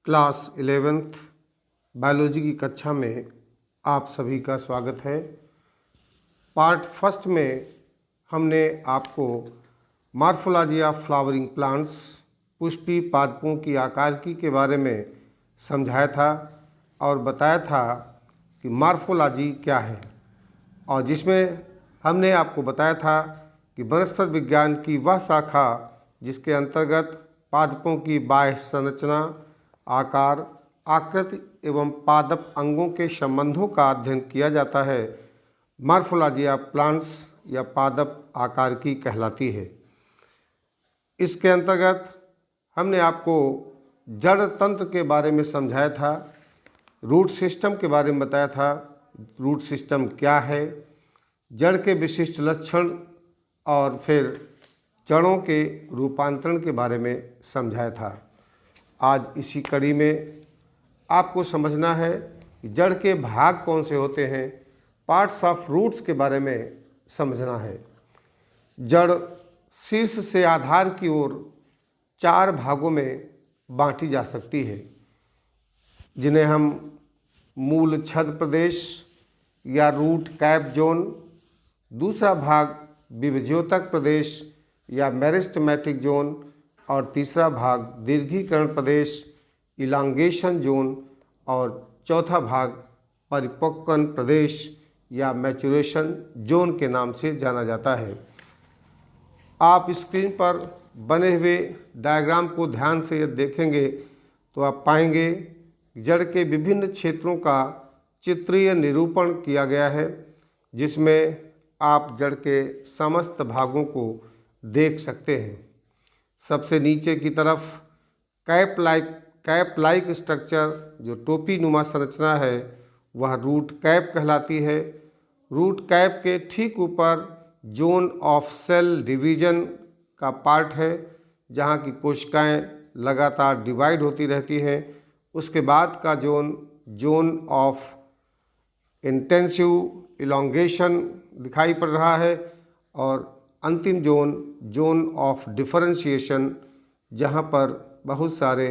Class 11th biology की कक्षा में आप सभी का स्वागत है। पार्ट फर्स्ट में हमने आपको morphology of flowering plants, Pushpi पादपों की आकारिकी के बारे में समझाया था और बताया था कि मॉर्फोलॉजी क्या है, और जिसमें हमने आपको बताया था कि वनस्पति विज्ञान की वह शाखा जिसके अंतर्गत पादपों की बाह्य संरचना, आकार, आकृति एवं पादप अंगों के संबंधों का अध्ययन किया जाता है, मॉर्फोलॉजी ऑफ प्लांट्स या पादप आकारिकी कहलाती है। इसके अंतर्गत हमने आपको जड़ तंत्र के बारे में समझाया था, रूट सिस्टम के बारे में बताया था, रूट सिस्टम क्या है, जड़ के विशिष्ट लक्षण और फिर जड़ों के रूपांतरण के बारे में समझाया था। आज इसी कड़ी में आपको समझना है कि जड़ के भाग कौन से होते हैं, पार्ट्स ऑफ रूट्स के बारे में समझना है। जड़ शीर्ष से आधार की ओर 4 भागों में बांटी जा सकती है, जिन्हें हम मूल छद प्रदेश या रूट कैप जोन, दूसरा भाग विभज्योतक प्रदेश या मेरिस्टेमेटिक जोन और तीसरा भाग दीर्घीकरण प्रदेश इलांगेशन जोन और चौथा भाग परिपक्वन प्रदेश या मैचुरेशन जोन के नाम से जाना जाता है। आप स्क्रीन पर बने हुए डायग्राम को ध्यान से यदि देखेंगे तो आप पाएंगे जड़ के विभिन्न क्षेत्रों का चित्रीय निरूपण किया गया है, जिसमें आप जड़ के समस्त भागों को देख सकते हैं। सबसे नीचे की तरफ कैप लाइक स्ट्रक्चर, जो टोपी नुमा संरचना है, वह रूट कैप कहलाती है। रूट कैप के ठीक ऊपर जोन ऑफ सेल डिवीजन का पार्ट है, जहाँ की कोशिकाएं लगातार डिवाइड होती रहती हैं। उसके बाद का जोन ऑफ इंटेंसिव इलोंगेशन दिखाई पड़ रहा है, और अंतिम जोन ऑफ डिफरेंशिएशन, जहाँ पर बहुत सारे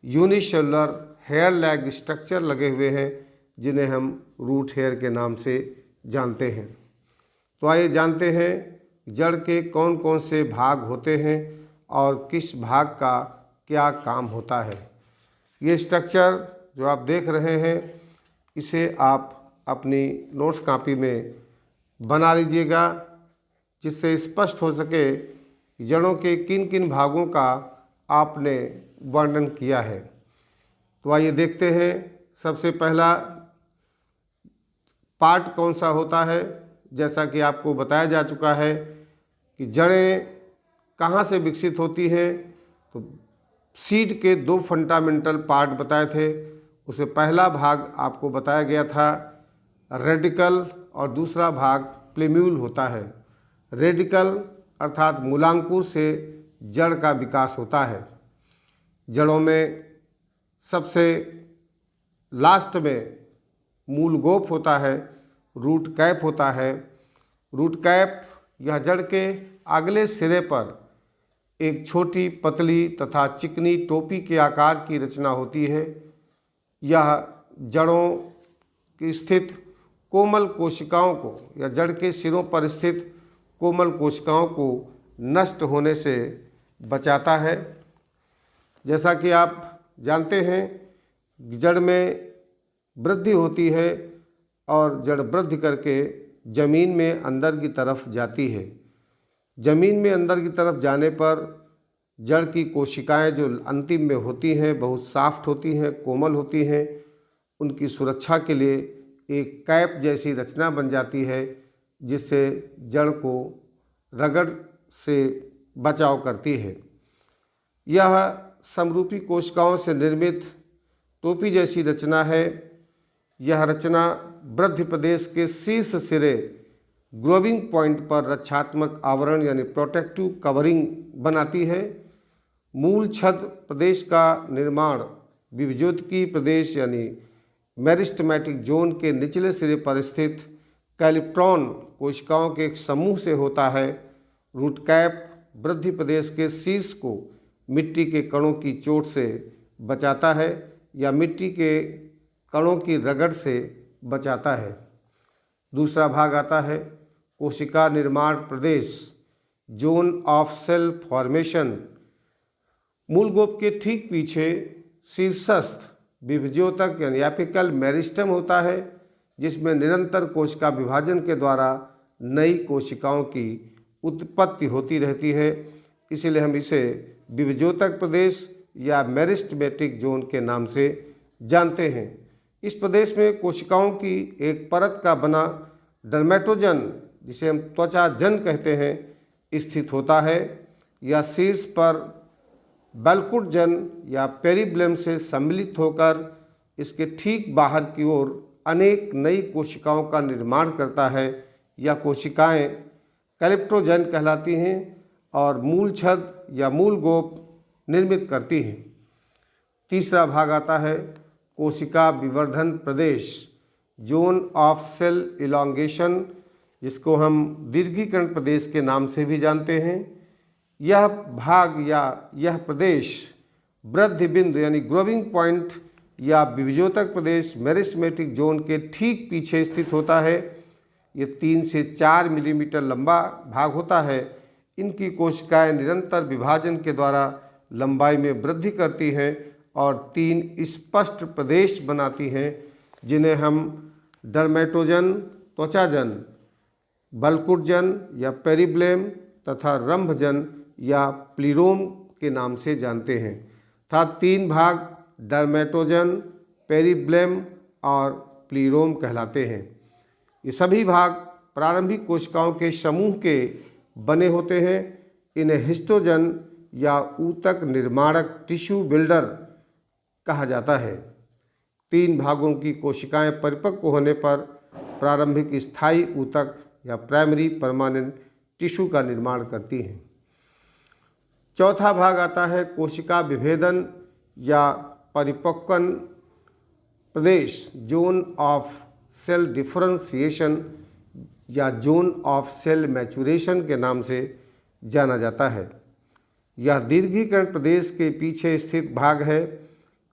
यूनिसेलुलर हेयर लैग स्ट्रक्चर लगे हुए हैं, जिन्हें हम रूट हेयर के नाम से जानते हैं। तो आइए जानते हैं जड़ के कौन कौन से भाग होते हैं और किस भाग का क्या काम होता है। ये स्ट्रक्चर जो आप देख रहे हैं, इसे आप अपनी नोट्स कॉपी में बना लीजिएगा, जिससे स्पष्ट हो सके कि जड़ों के किन किन भागों का आपने वर्णन किया है। तो आइए देखते हैं सबसे पहला पार्ट कौन सा होता है। जैसा कि आपको बताया जा चुका है कि जड़ें कहाँ से विकसित होती हैं, तो सीड के 2 फंडामेंटल पार्ट बताए थे। उसमें पहला भाग आपको बताया गया था रेडिकल, और दूसरा भाग प्लेम्यूल होता है। रेडिकल अर्थात मूलांकुर से जड़ का विकास होता है। जड़ों में सबसे लास्ट में मूल गोप होता है, रूट कैप होता है। रूट कैप यह जड़ के अगले सिरे पर एक छोटी पतली तथा चिकनी टोपी के आकार की रचना होती है। यह जड़ों की स्थित कोमल कोशिकाओं को या जड़ के सिरों पर स्थित कोमल कोशिकाओं को नष्ट होने से बचाता है। जैसा कि आप जानते हैं, जड़ में वृद्धि होती है और जड़ वृद्धि करके ज़मीन में अंदर की तरफ जाती है। ज़मीन में अंदर की तरफ जाने पर जड़ की कोशिकाएं जो अंतिम में होती हैं, बहुत सॉफ्ट होती हैं, कोमल होती हैं। उनकी सुरक्षा के लिए एक कैप जैसी रचना बन जाती है, जिससे जड़ को रगड़ से बचाव करती है। यह समरूपी कोशिकाओं से निर्मित टोपी जैसी रचना है। यह रचना वृद्धि प्रदेश के शीर्ष सिरे ग्रोविंग पॉइंट पर रक्षात्मक आवरण यानी प्रोटेक्टिव कवरिंग बनाती है। मूल छद प्रदेश का निर्माण विभज्योतकी प्रदेश यानी मेरिस्टेमेटिक जोन के निचले सिरे पर स्थित कैलिप्ट्रॉन कोशिकाओं के एक समूह से होता है। रूट कैप वृद्धि प्रदेश के शीर्ष को मिट्टी के कणों की चोट से बचाता है या मिट्टी के कणों की रगड़ से बचाता है। दूसरा भाग आता है कोशिका निर्माण प्रदेश, जोन ऑफ सेल फॉर्मेशन। मूल गोप के ठीक पीछे शीर्षस्थ विभज्योतक यानी एपिकल मेरिस्टम होता है, जिसमें निरंतर कोशिका विभाजन के द्वारा नई कोशिकाओं की उत्पत्ति होती रहती है। इसलिए हम इसे विभज्योतक प्रदेश या मेरिस्टमेटिक जोन के नाम से जानते हैं। इस प्रदेश में कोशिकाओं की एक परत का बना डर्मेटोजन, जिसे हम त्वचाजन कहते हैं, स्थित होता है या शीर्ष पर बल्कुटजन या पेरिब्लेम से सम्मिलित होकर इसके ठीक बाहर की ओर अनेक नई कोशिकाओं का निर्माण करता है। यह कोशिकाएं कैलेप्टोजन कहलाती हैं और मूल छद या मूल गोप निर्मित करती हैं। तीसरा भाग आता है कोशिका विवर्धन प्रदेश, जोन ऑफ सेल इलॉन्गेशन, जिसको हम दीर्घीकरण प्रदेश के नाम से भी जानते हैं। यह भाग या यह प्रदेश वृद्धि बिंदु यानी ग्रोविंग पॉइंट या विभज्योतक प्रदेश मेरिस्टेमेटिक जोन के ठीक पीछे स्थित होता है। ये 3 से 4 मिलीमीटर लंबा भाग होता है। इनकी कोशिकाएं निरंतर विभाजन के द्वारा लंबाई में वृद्धि करती हैं और 3 स्पष्ट प्रदेश बनाती हैं, जिन्हें हम डर्मेटोजन, त्वचाजन, बल्कुटजन या पेरिब्लेम तथा रंभजन या प्लीरोम के नाम से जानते हैं। था 3 भाग डर्मेटोजन, पेरिब्लेम और प्लीरोम कहलाते हैं। ये सभी भाग प्रारंभिक कोशिकाओं के समूह के बने होते हैं। इन्हें हिस्टोजन या ऊतक निर्माणक टिश्यू बिल्डर कहा जाता है। 3 भागों की कोशिकाएं परिपक्व होने पर प्रारंभिक स्थायी ऊतक या प्राइमरी परमानेंट टिश्यू का निर्माण करती हैं। चौथा भाग आता है कोशिका विभेदन या परिपक्वन प्रदेश, जोन ऑफ सेल डिफरेंशिएशन या जोन ऑफ सेल मैचुरेशन के नाम से जाना जाता है। यह दीर्घीकरण प्रदेश के पीछे स्थित भाग है।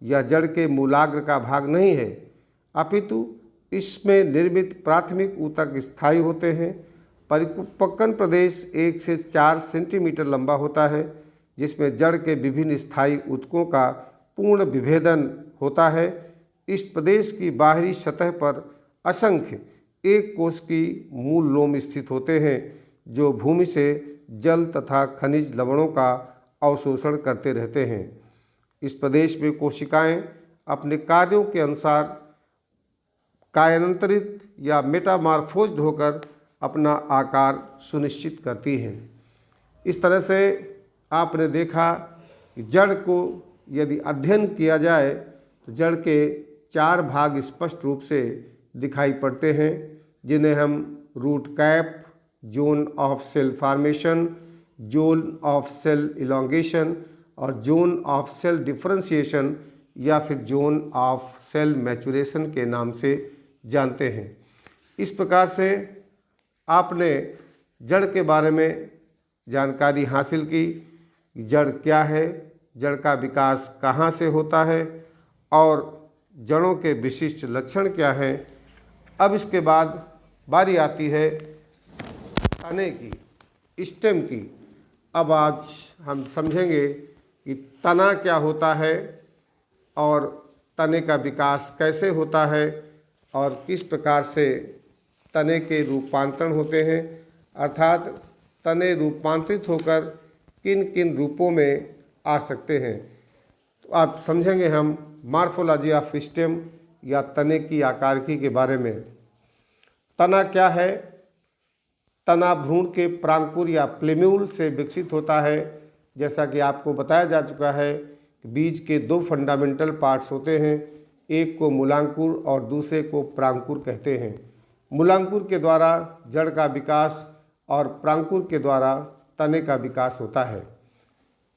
यह जड़ के मूलाग्र का भाग नहीं है, अपितु इसमें निर्मित प्राथमिक ऊतक स्थायी होते हैं। परिपक्वन प्रदेश 1 से 4 सेंटीमीटर लंबा होता है, जिसमें जड़ के विभिन्न स्थायी ऊतकों का पूर्ण विभेदन होता है। इस प्रदेश की बाहरी सतह पर असंख्य एक कोश की मूल लोम स्थित होते हैं, जो भूमि से जल तथा खनिज लवणों का अवशोषण करते रहते हैं। इस प्रदेश में कोशिकाएं अपने कार्यों के अनुसार कायान्तरित या मेटामॉर्फोज्ड होकर अपना आकार सुनिश्चित करती हैं। इस तरह से आपने देखा कि जड़ को यदि अध्ययन किया जाए तो जड़ के 4 भाग स्पष्ट रूप से दिखाई पड़ते हैं, जिन्हें हम root cap, zone of cell formation, zone of cell elongation और जोन ऑफ सेल डिफरेंशिएशन या फिर जोन ऑफ सेल मैचुरेशन के नाम से जानते हैं। इस प्रकार से आपने जड़ के बारे में जानकारी हासिल की। जड़ क्या है, जड़ का विकास कहाँ से होता है और जड़ों के विशिष्ट लक्षण क्या हैं। अब इसके बाद बारी आती है तने की, स्टेम की। अब आज हम समझेंगे कि तना क्या होता है और तने का विकास कैसे होता है और किस प्रकार से तने के रूपांतरण होते हैं, अर्थात तने रूपांतरित होकर किन किन रूपों में आ सकते हैं। तो आप समझेंगे हम मॉर्फोलॉजी ऑफ स्टेम या तने की आकारिकी के बारे में। तना क्या है? तना भ्रूण के प्रांकुर या प्लेम्यूल से विकसित होता है। जैसा कि आपको बताया जा चुका है कि बीज के 2 फंडामेंटल पार्ट्स होते हैं, एक को मूलांकुर और दूसरे को प्रांकुर कहते हैं। मूलांकुर के द्वारा जड़ का विकास और प्रांकुर के द्वारा तने का विकास होता है।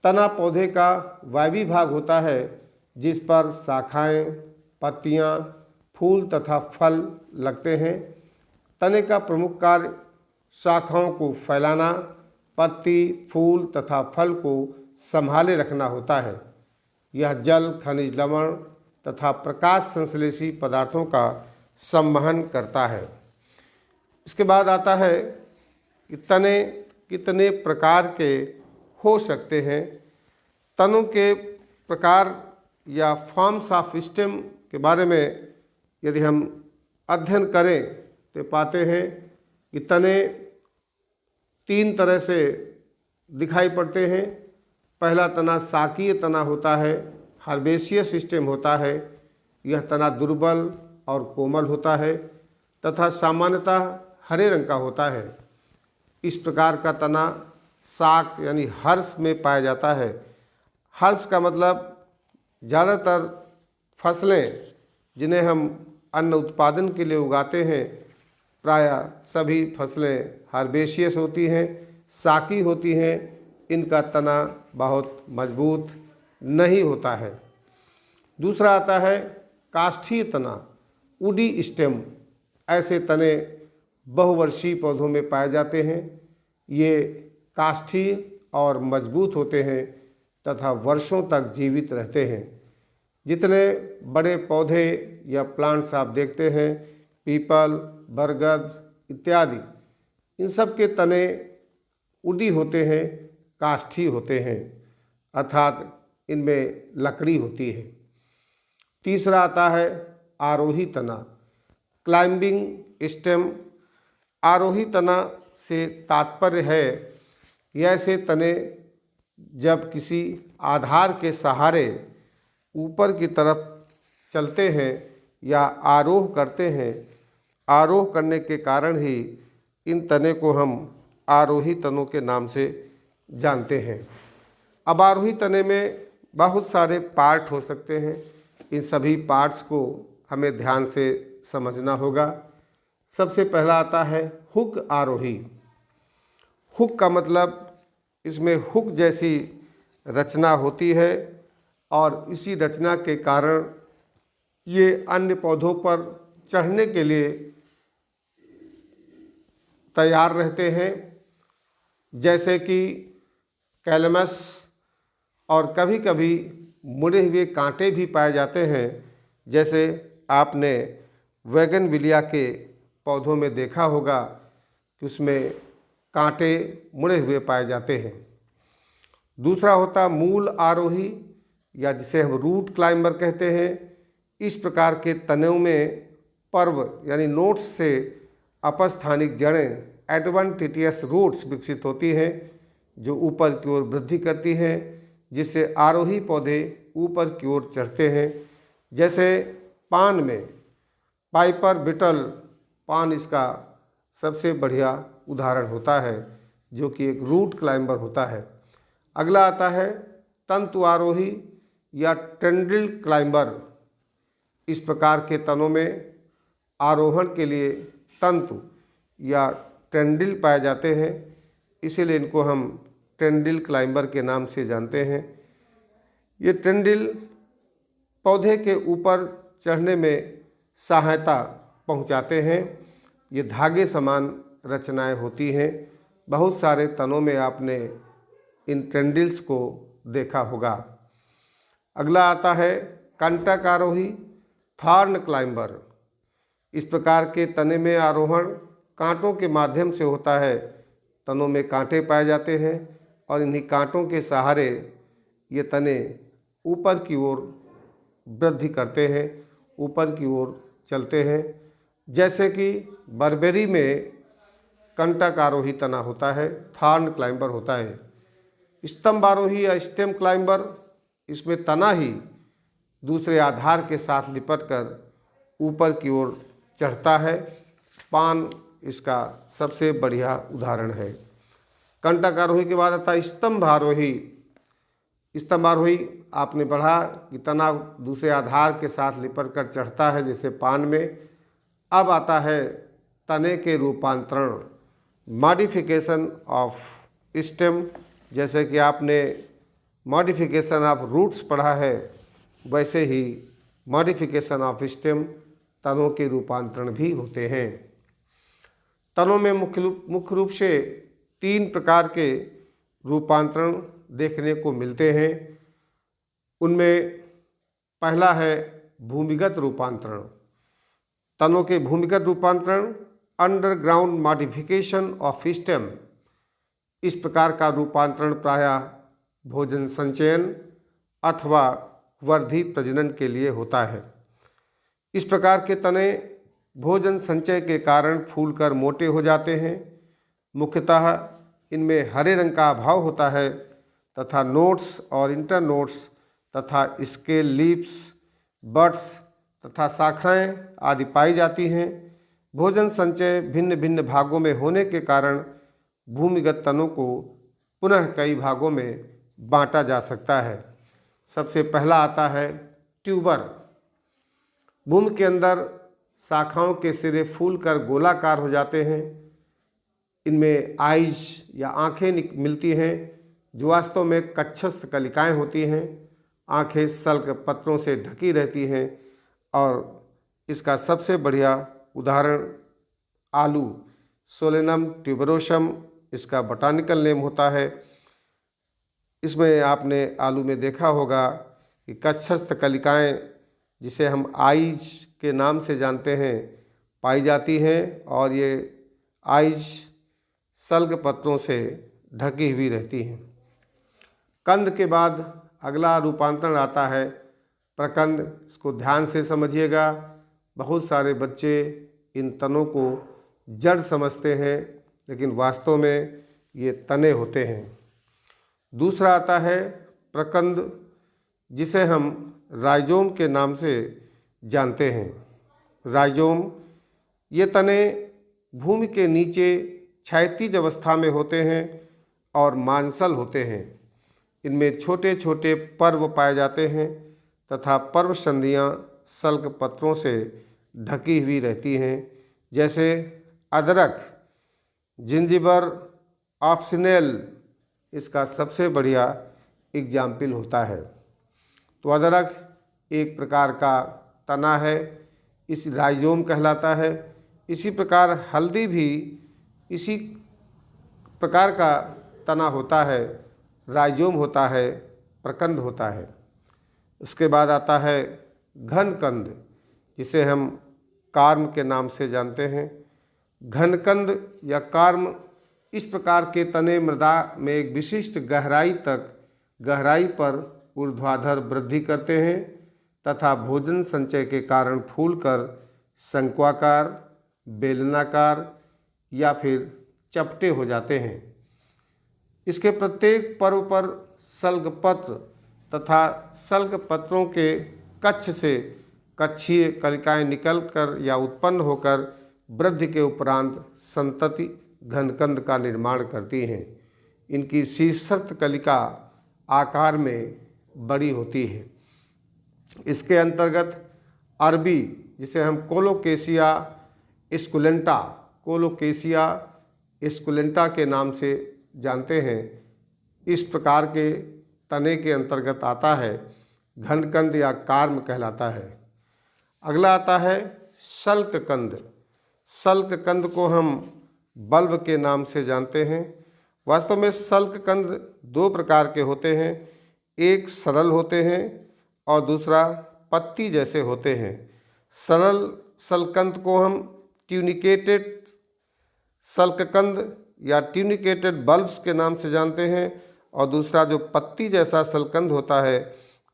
तना पौधे का वायवी भाग होता है, जिस पर शाखाएं, पत्तियां, फूल तथा फल लगते हैं। तने का प्रमुख कार्य शाखाओं को फैलाना, पत्ती, फूल तथा फल को संभाले रखना होता है। यह जल, खनिज लवण तथा प्रकाश संश्लेषी पदार्थों का संवहन करता है। इसके बाद आता है कि तने कितने प्रकार के हो सकते हैं। तनों के प्रकार या फॉर्म्स ऑफ स्टेम के बारे में यदि हम अध्ययन करें तो पाते हैं कि तने 3 तरह से दिखाई पड़ते हैं। पहला तना शाकीय तना होता है, हर्बेशियस सिस्टम होता है। यह तना दुर्बल और कोमल होता है तथा सामान्यतः हरे रंग का होता है। इस प्रकार का तना शाक यानी हर्ष में पाया जाता है। हर्ष का मतलब ज़्यादातर फसलें जिन्हें हम अन्न उत्पादन के लिए उगाते हैं, प्रायः सभी फसलें हर्बेशियस होती हैं, शाकी होती हैं। इनका तना बहुत मजबूत नहीं होता है। दूसरा आता है काष्ठीय तना, वुडी स्टेम। ऐसे तने बहुवर्षीय पौधों में पाए जाते हैं। ये काष्ठीय और मजबूत होते हैं तथा वर्षों तक जीवित रहते हैं। जितने बड़े पौधे या प्लांट्स आप देखते हैं, पीपल, बरगद इत्यादि, इन सब के तने वुडी होते हैं, काष्ठीय होते हैं, अर्थात इनमें लकड़ी होती है। तीसरा आता है आरोही तना, क्लाइंबिंग स्टेम। आरोही तना से तात्पर्य है कि ऐसे तने जब किसी आधार के सहारे ऊपर की तरफ चलते हैं या आरोह करते हैं, आरोह करने के कारण ही इन तने को हम आरोही तनों के नाम से जानते हैं। अब आरोही तने में बहुत सारे पार्ट हो सकते हैं। इन सभी पार्ट्स को हमें ध्यान से समझना होगा। सबसे पहला आता है हुक आरोही। हुक का मतलब इसमें हुक जैसी रचना होती है और इसी रचना के कारण ये अन्य पौधों पर चढ़ने के लिए तैयार रहते हैं, जैसे कि कैलमस, और कभी कभी मुड़े हुए कांटे भी पाए जाते हैं, जैसे आपने वैगनविलिया के पौधों में देखा होगा कि उसमें कांटे मुड़े हुए पाए जाते हैं। दूसरा होता मूल आरोही या जिसे हम रूट क्लाइंबर कहते हैं। इस प्रकार के तनों में पर्व यानी नोट्स से अपस्थानिक जड़ें एडवेंटिटियस रूट्स विकसित होती हैं जो ऊपर की ओर वृद्धि करती हैं, जिससे आरोही पौधे ऊपर की ओर चढ़ते हैं। जैसे पान में पाइपर बिटल, पान इसका सबसे बढ़िया उदाहरण होता है जो कि एक रूट क्लाइंबर होता है। अगला आता है तंतु आरोही या टेंड्रिल क्लाइंबर। इस प्रकार के तनों में आरोहण के लिए तंतु या टेंड्रिल पाए जाते हैं, इसीलिए इनको हम टेंड्रिल क्लाइंबर के नाम से जानते हैं। ये टेंड्रिल पौधे के ऊपर चढ़ने में सहायता पहुंचाते हैं। ये धागे समान रचनाएं होती हैं। बहुत सारे तनों में आपने इन टेंड्रिल्स को देखा होगा। अगला आता है कंटक आरोही, थॉर्न क्लाइंबर। इस प्रकार के तने में आरोहण कांटों के माध्यम से होता है। तनों में कांटे पाए जाते हैं और इन्हीं कांटों के सहारे ये तने ऊपर की ओर वृद्धि करते हैं, ऊपर की ओर चलते हैं। जैसे कि बरबेरी में कंटक आरोही तना होता है, थॉर्न क्लाइंबर होता है। स्तंभ आरोही या स्टेम क्लाइंबर, इसमें तना ही दूसरे आधार के साथ लिपट कर ऊपर की ओर चढ़ता है। पान इसका सबसे बढ़िया उदाहरण है। कंटक आरोही के बाद आता है स्तंभ आरोही। स्तंभ आरोही आपने पढ़ा कि तना दूसरे आधार के साथ लिपट कर चढ़ता है, जैसे पान में। अब आता है तने के रूपांतरण, मॉडिफिकेशन ऑफ स्टेम। जैसे कि आपने मॉडिफिकेशन ऑफ रूट्स पढ़ा है, वैसे ही मॉडिफिकेशन ऑफ स्टेम तनों के रूपांतरण भी होते हैं। तनों में मुख्य रूप से 3 प्रकार के रूपांतरण देखने को मिलते हैं। उनमें पहला है भूमिगत रूपांतरण। तनों के भूमिगत रूपांतरण, अंडरग्राउंड मॉडिफिकेशन ऑफ स्टेम। इस प्रकार का रूपांतरण प्रायः भोजन संचयन अथवा वर्धी प्रजनन के लिए होता है। इस प्रकार के तने भोजन संचय के कारण फूलकर मोटे हो जाते हैं। मुख्यतः इनमें हरे रंग का अभाव होता है तथा नोड्स और इंटरनोड्स तथा स्केल लीव्स, बड्स तथा शाखाएं आदि पाई जाती हैं। भोजन संचय भिन्न भिन्न भागों में होने के कारण भूमिगत तनों को पुनः कई भागों में बांटा जा सकता है। सबसे पहला आता है ट्यूबर। भूमि के अंदर शाखाओं के सिरे फूलकर गोलाकार हो जाते हैं। इनमें आइज या आँखें मिलती हैं जो वास्तव में कक्षस्थ कलिकाएं होती हैं। आँखें सल्क पत्रों से ढकी रहती हैं और इसका सबसे बढ़िया उदाहरण आलू, सोलेनम ट्यूबरोसम इसका बॉटैनिकल नेम होता है। इसमें आपने आलू में देखा होगा कि कक्षस्थ कलिकाएं, जिसे हम आइज के नाम से जानते हैं, पाई जाती हैं और ये आइज सल्ग पत्रों से ढकी हुई रहती हैं। कंद के बाद अगला रूपांतरण आता है प्रकंद। इसको ध्यान से समझिएगा। बहुत सारे बच्चे इन तनों को जड़ समझते हैं, लेकिन वास्तव में ये तने होते हैं। दूसरा आता है प्रकंद, जिसे हम राइजोम के नाम से जानते हैं। राइजोम, ये तने भूमि के नीचे क्षैतिज अवस्था में होते हैं और मांसल होते हैं। इनमें छोटे छोटे पर्व पाए जाते हैं तथा पर्व संधियाँ सल्क पत्रों से ढकी हुई रहती हैं, जैसे अदरक, जिंजिबर, ऑप्शनल इसका सबसे बढ़िया एग्जाम्पल होता है। तो अदरक एक प्रकार का तना है, इस राइजोम कहलाता है। इसी प्रकार हल्दी भी इसी प्रकार का तना होता है, राइजोम होता है, प्रकंद होता है। उसके बाद आता है घनकंद, जिसे हम कार्म के नाम से जानते हैं। घनकंद या कार्म इस प्रकार के तने मृदा में एक विशिष्ट गहराई पर ऊर्ध्वाधर वृद्धि करते हैं तथा भोजन संचय के कारण फूलकर शंक्वाकार, बेलनाकार या फिर चपटे हो जाते हैं। इसके प्रत्येक पर्व पर सल्गपत्र तथा सल्गपत्रों के कक्ष से कक्षीय कलिकाएं निकलकर या उत्पन्न होकर वृद्धि के उपरांत संतति घनकंद का निर्माण करती हैं। इनकी शीर्षस्थ कलिका आकार में बड़ी होती है। इसके अंतर्गत अरबी, जिसे हम कोलोकेशिया एस्कुलेंटा के नाम से जानते हैं, इस प्रकार के तने के अंतर्गत आता है। घनकंद या कार्म कहलाता है। अगला आता है शल्ककंद। शल्ककंद को हम बल्ब के नाम से जानते हैं। वास्तव में शल्ककंद दो प्रकार के होते हैं, एक सरल होते हैं और दूसरा पत्ती जैसे होते हैं। सरल शल्ककंद को हम ट्यूनिकेटेड शल्ककंद या ट्यूनिकेटेड बल्ब्स के नाम से जानते हैं और दूसरा जो पत्ती जैसा शल्ककंद होता है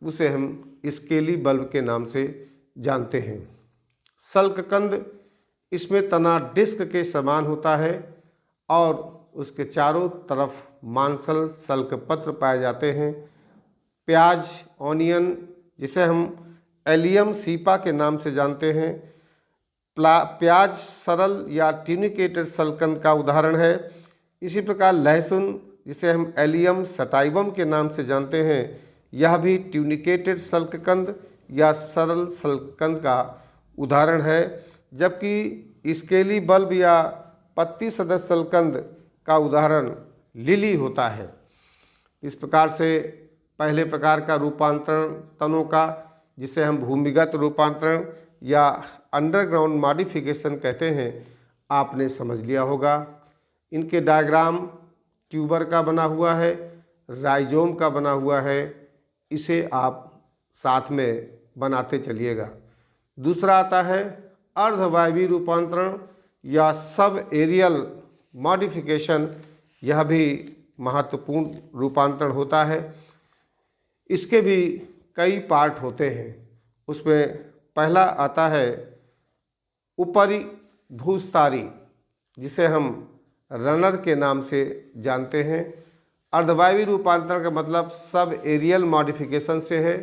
उसे हम स्केली बल्ब के नाम से जानते हैं। शल्ककंद, इसमें तना डिस्क के समान होता है और उसके चारों तरफ मांसल शल्कपत्र पाए जाते हैं। प्याज, ऑनियन, जिसे हम एलियम सीपा के नाम से जानते हैं, प्याज सरल या ट्यूनिकेटेड शल्ककंद का उदाहरण है। इसी प्रकार लहसुन, जिसे हम एलियम सटाइवम के नाम से जानते हैं, यह भी ट्यूनिकेटेड शल्ककंद या सरल शल्ककंद का उदाहरण है। जबकि स्केली बल्ब या पत्ती सदस्य शल्ककंद का उदाहरण लिली होता है। इस प्रकार से पहले प्रकार का रूपांतरण तनों का, जिसे हम भूमिगत रूपांतरण या अंडरग्राउंड मॉडिफिकेशन कहते हैं, आपने समझ लिया होगा। इनके डायग्राम ट्यूबर का बना हुआ है, राइजोम का बना हुआ है। इसे आप साथ में बनाते चलिएगा। दूसरा आता है अर्धवायवीय रूपांतरण या सब एरियल मॉडिफिकेशन। यह भी महत्वपूर्ण रूपांतरण होता है। इसके भी कई पार्ट होते हैं। उसमें पहला आता है ऊपरी भूस्तारी, जिसे हम रनर के नाम से जानते हैं। अर्धवायवीय रूपांतरण का मतलब सब एरियल मॉडिफिकेशन से है।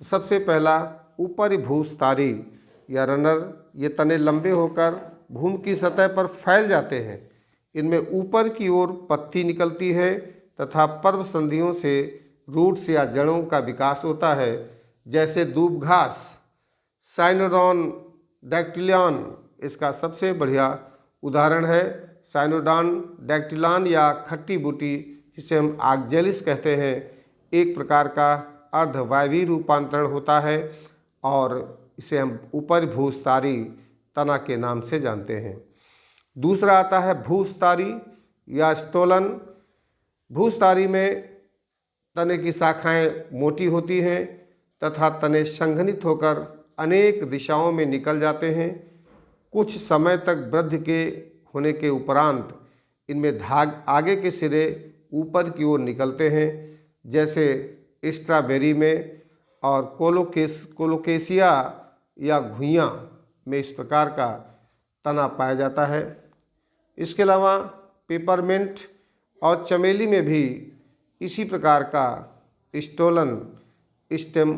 सबसे पहला ऊपरी भूस्तारी या रनर, ये तने लंबे होकर भूमि की सतह पर फैल जाते हैं। इनमें ऊपर की ओर पत्ती निकलती है तथा पर्व संधियों से रूट्स या जड़ों का विकास होता है, जैसे दूब घास, साइनोडॉन डैक्टिलियन इसका सबसे बढ़िया उदाहरण है। साइनोडॉन डैक्टिलियन या खट्टी बूटी, जिसे हम आक्जेलिस कहते हैं, एक प्रकार का अर्धवायवीय रूपांतरण होता है और इसे हम ऊपर भूस्तारी तना के नाम से जानते हैं। दूसरा आता है भूस्तारी या स्टोलन। भूस्तारी में तने की शाखाएं मोटी होती हैं तथा तने संघनित होकर अनेक दिशाओं में निकल जाते हैं। कुछ समय तक वृद्धि के होने के उपरांत इनमें धाग आगे के सिरे ऊपर की ओर निकलते हैं, जैसे स्ट्रॉबेरी में और कोलोकेशिया या घुइयाँ में इस प्रकार का तना पाया जाता है। इसके अलावा पेपरमिंट और चमेली में भी इसी प्रकार का स्टोलन स्टेम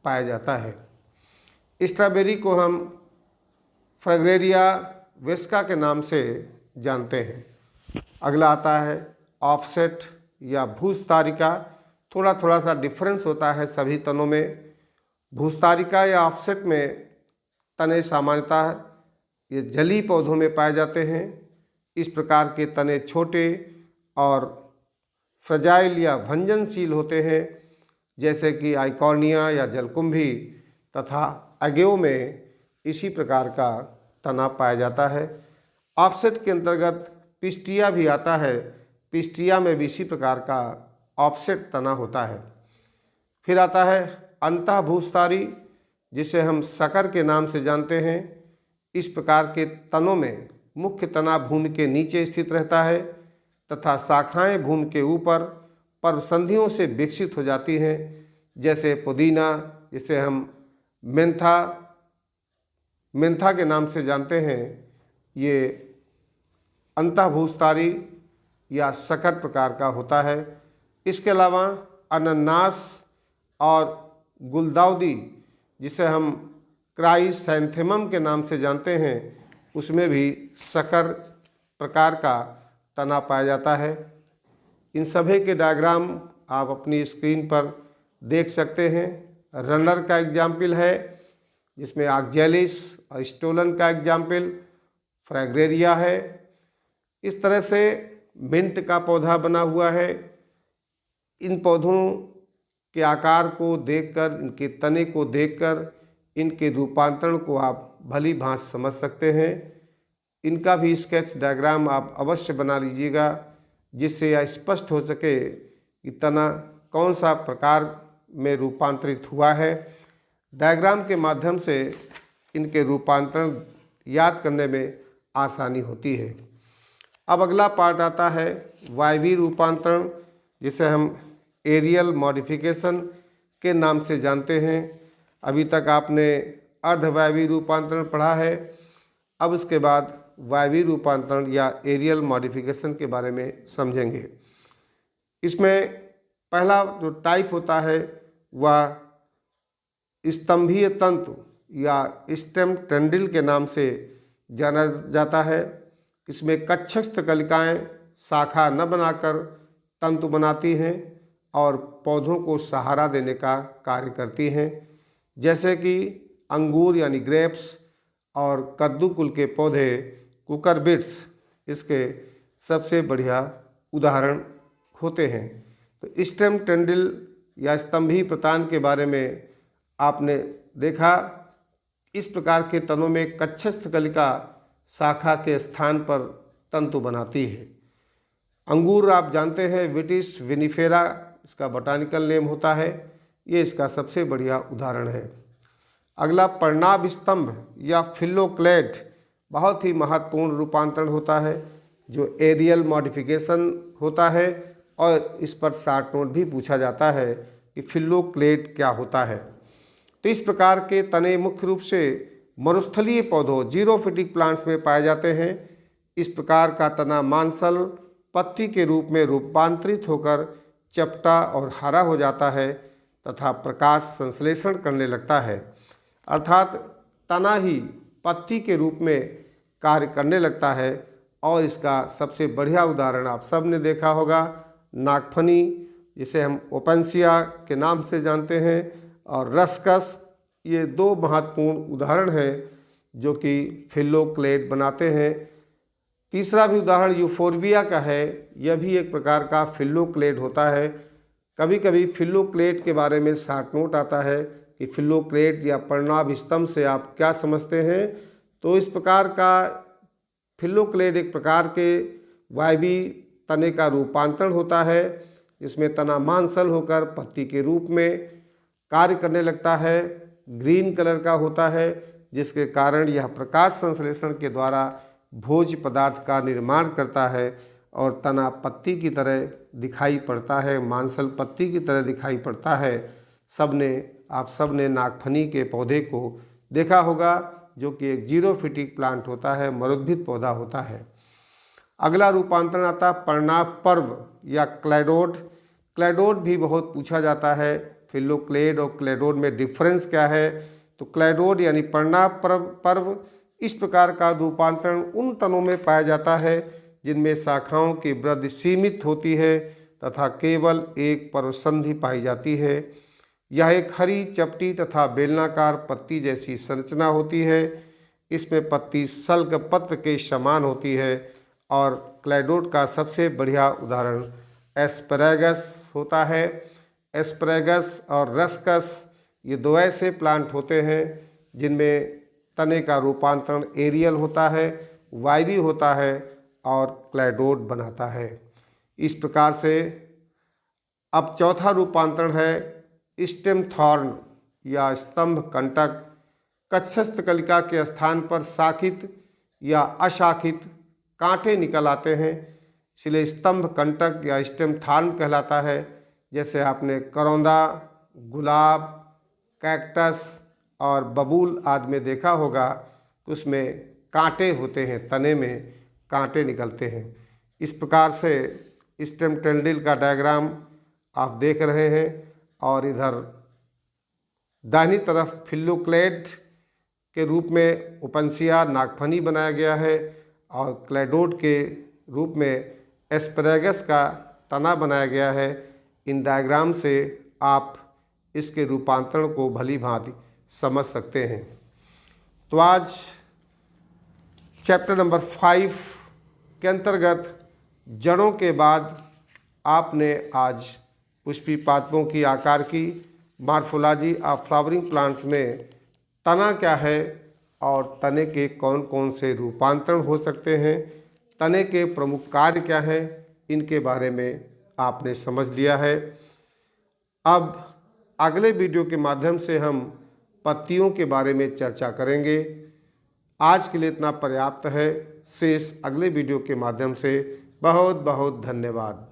पाया जाता है। स्ट्रॉबेरी को हम फ्रैगरेरिया वेस्का के नाम से जानते हैं। अगला आता है ऑफसेट या भूस्तारिका। थोड़ा थोड़ा सा डिफरेंस होता है सभी तनों में। भूस्तारिका या ऑफसेट में तने सामान्यतः ये जलीय पौधों में पाए जाते हैं। इस प्रकार के तने छोटे और फ्रजाइल या भंजनशील होते हैं, जैसे कि आइकॉर्निया या जलकुंभी, तथा अगेव में इसी प्रकार का तना पाया जाता है। ऑफसेट के अंतर्गत पिस्टिया भी आता है। पिस्टिया में भी इसी प्रकार का ऑफसेट तना होता है। फिर आता है अंतः भूस्तारी, जिसे हम शकर के नाम से जानते हैं। इस प्रकार के तनों में मुख्य तना भूमि के नीचे स्थित रहता है तथा शाखाएं भूमि के ऊपर पर्वसंधियों से विकसित हो जाती हैं, जैसे पुदीना, जिसे हम मेंथा के नाम से जानते हैं। ये अंतःभूस्तारी या शकर प्रकार का होता है। इसके अलावा अनन्नास और गुलदाउदी, जिसे हम क्राइसैंथेमम के नाम से जानते हैं, उसमें भी शकर प्रकार का तना पाया जाता है। इन सभी के डायग्राम आप अपनी स्क्रीन पर देख सकते हैं। रनर का एग्जाम्पल है, जिसमें आक्जेलिस और स्टोलन का एग्जाम्पल फ्रैगरेरिया है। इस तरह से मिंट का पौधा बना हुआ है। इन पौधों के आकार को देखकर, इनके तने को देखकर इनके रूपांतरण को आप भली भांति समझ सकते हैं। इनका भी स्केच डायग्राम आप अवश्य बना लीजिएगा, जिससे यह स्पष्ट हो सके कि तना कौन सा प्रकार में रूपांतरित हुआ है। डायग्राम के माध्यम से इनके रूपांतरण याद करने में आसानी होती है। अब अगला पार्ट आता है वायवीय रूपांतरण, जिसे हम एरियल मॉडिफिकेशन के नाम से जानते हैं। अभी तक आपने अर्धवायवीय रूपांतरण पढ़ा है। अब उसके बाद वायवीय रूपांतरण या एरियल मॉडिफिकेशन के बारे में समझेंगे। इसमें पहला जो टाइप होता है वह स्तंभीय तंतु या स्टेम टेंडिल के नाम से जाना जाता है। इसमें कक्षस्थ कलिकाएं शाखा न बनाकर तंतु बनाती हैं और पौधों को सहारा देने का कार्य करती हैं, जैसे कि अंगूर यानी ग्रेप्स और कद्दू कुल के पौधे कुकरबिट्स इसके सबसे बढ़िया उदाहरण होते हैं। तो स्टेम टेंडिल या स्तंभीय प्रतान के बारे में आपने देखा। इस प्रकार के तनों में कक्षस्थ कलिका शाखा के स्थान पर तंतु बनाती है। अंगूर आप जानते हैं विटिस विनिफेरा इसका बोटानिकल नेम होता है। ये इसका सबसे बढ़िया उदाहरण है। अगला पर्णाभ स्तंभ या फिल्लोक्लेट बहुत ही महत्वपूर्ण रूपांतरण होता है जो एरियल मॉडिफिकेशन होता है, और इस पर शॉर्ट नोट भी पूछा जाता है कि फिल्लोक्लेट क्या होता है। तो इस प्रकार के तने मुख्य रूप से मरुस्थलीय पौधों जीरोफिटिक प्लांट्स में पाए जाते हैं। इस प्रकार का तना मांसल पत्ती के रूप में रूपांतरित होकर चपटा और हरा हो जाता है तथा प्रकाश संश्लेषण करने लगता है, अर्थात तना ही पत्ती के रूप में कार्य करने लगता है। और इसका सबसे बढ़िया उदाहरण आप सब ने देखा होगा, नागफनी जिसे हम ओपेंसिया के नाम से जानते हैं, और रस्कस, ये दो महत्वपूर्ण उदाहरण हैं जो कि फिल्लोक्लेट बनाते हैं। तीसरा भी उदाहरण यूफोर्बिया का है, यह भी एक प्रकार का फिल्लोक्लेट होता है। कभी कभी फिल्लोक्लेट के बारे में शॉर्ट नोट आता है कि फिल्लोक्लेट या पर्णाभ स्तंभ से आप क्या समझते हैं। तो इस प्रकार का फिल्लोक्लेट एक प्रकार के वायवी तने का रूपांतरण होता है, इसमें तना मांसल होकर पत्ती के रूप में कार्य करने लगता है, ग्रीन कलर का होता है, जिसके कारण यह प्रकाश संश्लेषण के द्वारा भोज्य पदार्थ का निर्माण करता है और तना पत्ती की तरह दिखाई पड़ता है, मांसल पत्ती की तरह दिखाई पड़ता है। आप सब ने नागफनी के पौधे को देखा होगा जो कि एक जीरोफिटिक प्लांट होता है, मरुद्भिद पौधा होता है। अगला रूपांतरण आता है पर्णाभ पर्व या क्लैडोड। क्लैडोड भी बहुत पूछा जाता है, फिल्लोक्लेट और क्लैडोड में डिफरेंस क्या है। तो क्लैडोड यानी पर्णाभ पर्व इस प्रकार का रूपांतरण उन तनों में पाया जाता है जिनमें शाखाओं की वृद्धि सीमित होती है तथा केवल एक पर्वसंधि पाई जाती है। यह एक हरी चपटी तथा बेलनाकार पत्ती जैसी संरचना होती है। इसमें पत्ती सल्क पत्र के समान होती है। और क्लैडोड का सबसे बढ़िया उदाहरण एस्पैरागस होता है। एस्पैरागस और रस्कस ये दो ऐसे प्लांट होते हैं जिनमें तने का रूपांतरण एरियल होता है, वायवी होता है और क्लैडोड बनाता है। इस प्रकार से अब चौथा रूपांतरण है स्टेम थॉर्न या स्तंभ कंटक। कक्षस्थ कलिका के स्थान पर शाखित या अशाखित कांटे निकल आते हैं, इसलिए स्तंभ कंटक या स्टेम थॉर्न कहलाता है। जैसे आपने करौंदा, गुलाब, कैक्टस और बबूल आदि में देखा होगा, उसमें कांटे होते हैं, तने में कांटे निकलते हैं। इस प्रकार से स्टेम टेंडिल का डायग्राम आप देख रहे हैं। और इधर दाहिनी तरफ फिल्लोक्लेट के रूप में ओपेंसिया नागफनी बनाया गया है और क्लैडोड के रूप में एस्पैरागस का तना बनाया गया है। इन डायग्राम से आप इसके रूपांतरण को भली भांति समझ सकते हैं। तो आज चैप्टर नंबर 5 के अंतर्गत जड़ों के बाद आपने आज पुष्पी पादपों की आकार की मॉर्फोलॉजी ऑफ फ्लावरिंग प्लांट्स में तना क्या है और तने के कौन कौन से रूपांतरण हो सकते हैं, तने के प्रमुख कार्य क्या हैं, इनके बारे में आपने समझ लिया है। अब अगले वीडियो के माध्यम से हम पत्तियों के बारे में चर्चा करेंगे। आज के लिए इतना पर्याप्त है। शेष अगले वीडियो के माध्यम से बहुत बहुत धन्यवाद।